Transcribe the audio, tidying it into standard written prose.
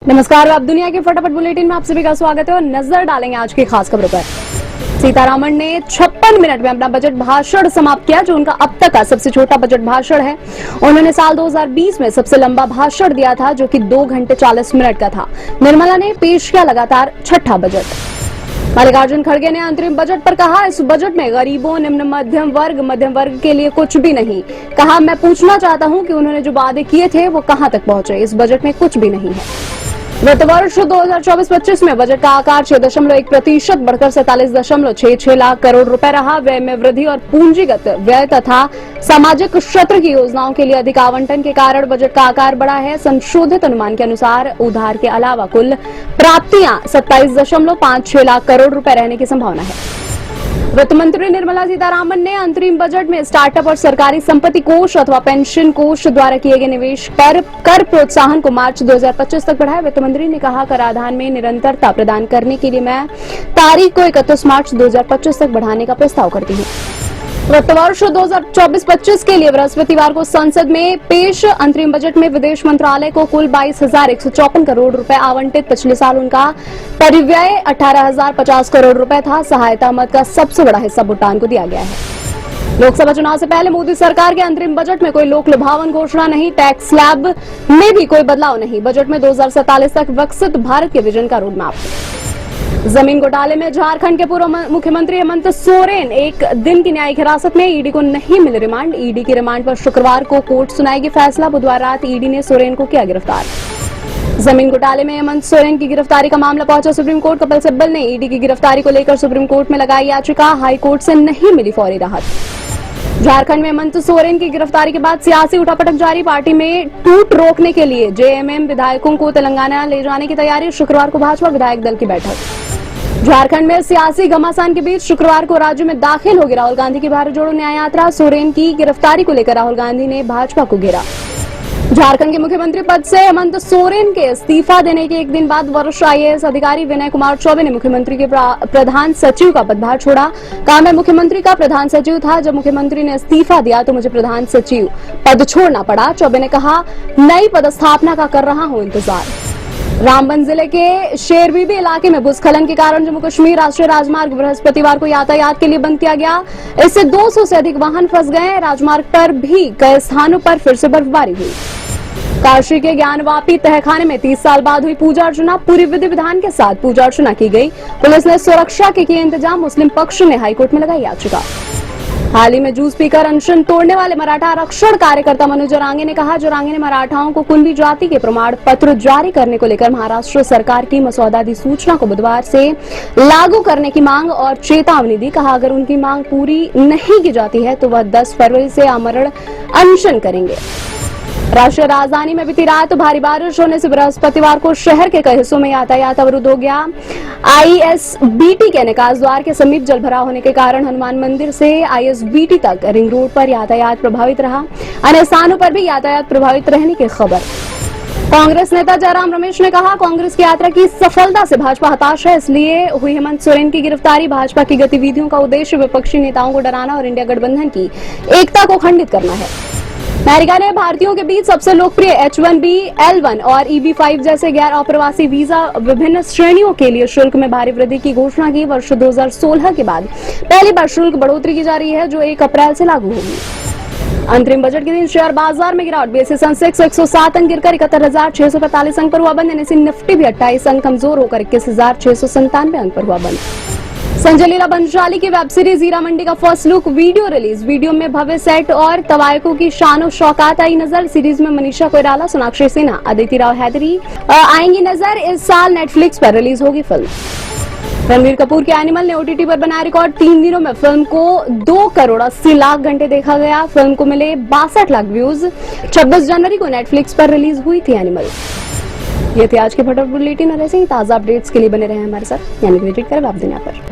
नमस्कार, आप दुनिया के फटाफट बुलेटिन में आप सभी का स्वागत है और नजर डालेंगे आज की खास खबरों पर। सीतारमण ने 56 मिनट में अपना बजट भाषण समाप्त किया, जो उनका अब तक का सबसे छोटा बजट भाषण है। उन्होंने साल 2020 में सबसे लंबा भाषण दिया था, जो कि 2 घंटे 40 मिनट का था। निर्मला ने पेश किया लगातार छठा बजट। मल्लिकार्जुन खड़गे ने अंतरिम बजट पर कहा, इस बजट में गरीबों, निम्न मध्यम वर्ग के लिए कुछ भी नहीं। कहा, मैं पूछना चाहता हूं कि उन्होंने जो वादे किए थे वो कहां तक पहुंचे। इस बजट में कुछ भी नहीं है। वित्त वर्ष 2024-25 में बजट का आकार 6.1% बढ़कर 47.66 लाख करोड़ रुपए रहा। व्यय में वृद्धि और पूंजीगत व्यय तथा सामाजिक क्षेत्र की योजनाओं के लिए अधिक आवंटन के कारण बजट का आकार बढ़ा है। संशोधित अनुमान के अनुसार उधार के अलावा कुल प्राप्तियां 27.56 लाख करोड़ रुपए रहने की संभावना है। वित्त मंत्री निर्मला सीतारमण ने अंतरिम बजट में स्टार्टअप और सरकारी संपत्ति कोष अथवा पेंशन कोष द्वारा किए गए निवेश पर कर प्रोत्साहन को मार्च 2025 तक बढ़ाया। वित्त मंत्री ने कहा, कराधान में निरंतरता प्रदान करने के लिए मैं तारीख को 31 मार्च 2025 तक बढ़ाने का प्रस्ताव करती हूँ। वित्त वर्ष 2024-25 के लिए बृहस्पतिवार को संसद में पेश अंतरिम बजट में विदेश मंत्रालय को कुल 22,154 करोड़ रुपए आवंटित। पिछले साल उनका परिव्यय 18,050 करोड़ रुपए था। सहायता मद का सबसे बड़ा हिस्सा भूटान को दिया गया है। लोकसभा चुनाव से पहले मोदी सरकार के अंतरिम बजट में कोई लोक लुभावन घोषणा नहीं। टैक्स स्लैब में भी कोई बदलाव नहीं। बजट में 2047 तक विकसित भारत के विजन का रोडमैप। जमीन घोटाले में झारखंड के पूर्व मुख्यमंत्री हेमंत सोरेन एक दिन की न्यायिक हिरासत में। ईडी को नहीं मिली रिमांड। ईडी की रिमांड पर शुक्रवार को कोर्ट सुनाएगी फैसला। बुधवार रात ईडी ने सोरेन को किया गिरफ्तार। जमीन घोटाले में हेमंत सोरेन की गिरफ्तारी का मामला पहुंचा सुप्रीम कोर्ट। कपिल सिब्बल ने ईडी की गिरफ्तारी को लेकर सुप्रीम कोर्ट में लगाई याचिका। हाई कोर्ट से नहीं मिली फौरी राहत। झारखंड में हेमंत सोरेन की गिरफ्तारी के बाद सियासी उठापटक जारी। पार्टी में टूट रोकने के लिए जेएमएम विधायकों को तेलंगाना ले जाने की तैयारी। शुक्रवार को भाजपा विधायक दल की बैठक। झारखंड में सियासी घमासान के बीच शुक्रवार को राज्य में दाखिल होगी राहुल गांधी की भारत जोड़ो न्याय यात्रा। सोरेन की गिरफ्तारी को लेकर राहुल गांधी ने भाजपा को घेरा। झारखंड के मुख्यमंत्री पद से हेमंत सोरेन के इस्तीफा देने के एक दिन बाद वरिष्ठ आईएएस अधिकारी विनय कुमार चौबे ने मुख्यमंत्री के प्रधान सचिव का पदभार छोड़ा। कहा, मैं मुख्यमंत्री का प्रधान सचिव था। जब मुख्यमंत्री ने इस्तीफा दिया तो मुझे प्रधान सचिव पद छोड़ना पड़ा। चौबे ने कहा, नई पदस्थापना का कर रहा हूं इंतजार। रामबन जिले के शेरबीबी इलाके में भूस्खलन के कारण जम्मू कश्मीर राष्ट्रीय राजमार्ग बृहस्पतिवार को यातायात के लिए बंद किया गया। इससे 200 से अधिक वाहन फंस गए। राजमार्ग पर भी कई स्थानों पर फिर से बर्फबारी हुई। काशी के ज्ञानवापी तहखाने में 30 साल बाद हुई पूजा अर्चना। पूरी विधि विधान के साथ पूजा अर्चना की गई। पुलिस ने सुरक्षा के किए इंतजाम। मुस्लिम पक्ष ने हाईकोर्ट में लगाई याचिका। हाल ही में जूस पीकर अनशन तोड़ने वाले मराठा आरक्षण कार्यकर्ता मनोज जरांगे ने कहा, जरांगे ने मराठाओं को कुणबी जाति के प्रमाण पत्र जारी करने को लेकर महाराष्ट्र सरकार की मसौदा अधिसूचना को बुधवार से लागू करने की मांग और चेतावनी दी। कहा, अगर उनकी मांग पूरी नहीं की जाती है तो वह 10 फरवरी से आमरण अनशन करेंगे। राष्ट्रीय राजधानी में बीती रात भारी बारिश होने से बृहस्पतिवार को शहर के कई हिस्सों में यातायात अवरुद्ध हो गया। आईएसबीटी के निकास द्वार के समीप जलभराव होने के कारण हनुमान मंदिर से आईएसबीटी तक रिंग रोड पर यातायात प्रभावित रहा। अन्य स्थानों पर भी यातायात प्रभावित रहने की खबर। कांग्रेस नेता जयराम रमेश ने कहा, कांग्रेस की यात्रा की सफलता से भाजपा हताश है, इसलिए हुई हेमंत सोरेन की गिरफ्तारी। भाजपा की गतिविधियों का उद्देश्य विपक्षी नेताओं को डराना और इंडिया गठबंधन की एकता को खंडित करना है। अमेरिका ने भारतीयों के बीच सबसे लोकप्रिय H-1B, L-1 और EB-5 जैसे गैर अप्रवासी वीजा विभिन्न श्रेणियों के लिए शुल्क में भारी वृद्धि की घोषणा की। वर्ष 2016 के बाद पहली बार शुल्क बढ़ोतरी की जा रही है, जो 1 अप्रैल से लागू होगी। अंतरिम बजट के दिन शेयर बाजार में गिरावट। बीएसई सेंसेक्स 107 अंक गिरकर 71,645 अंक पर हुआ बंद। एनएसई निफ्टी भी 28 अंक कमजोर होकर 21,697 अंक पर हुआ बंद। संजय लीला बंजाली की वेब सीरीज हीरा मंडी का first look video release. Video में भव्य सेट और तवायकों की शान शौकात आई नजर। सीरीज में मनीषा कोइराला, सोनाक्षी सिन्हा, अदिति राव हैदरी आएंगी नजर। इस साल नेटफ्लिक्स पर रिलीज होगी फिल्म। रणबीर कपूर के एनिमल ने ओटीटी पर बनाया रिकॉर्ड। 3 दिनों में फिल्म को 2 करोड़ 80 लाख घंटे देखा गया। फिल्म को मिले 62 लाख व्यूज। 26 जनवरी को नेटफ्लिक्स पर रिलीज हुई थी एनिमल। ये थी आज के फटाफट बुलेटिन और ऐसे ही ताजा अपडेट्स के लिए बने रहे हमारे साथ, यानी विजिट करें आप दुनिया पर।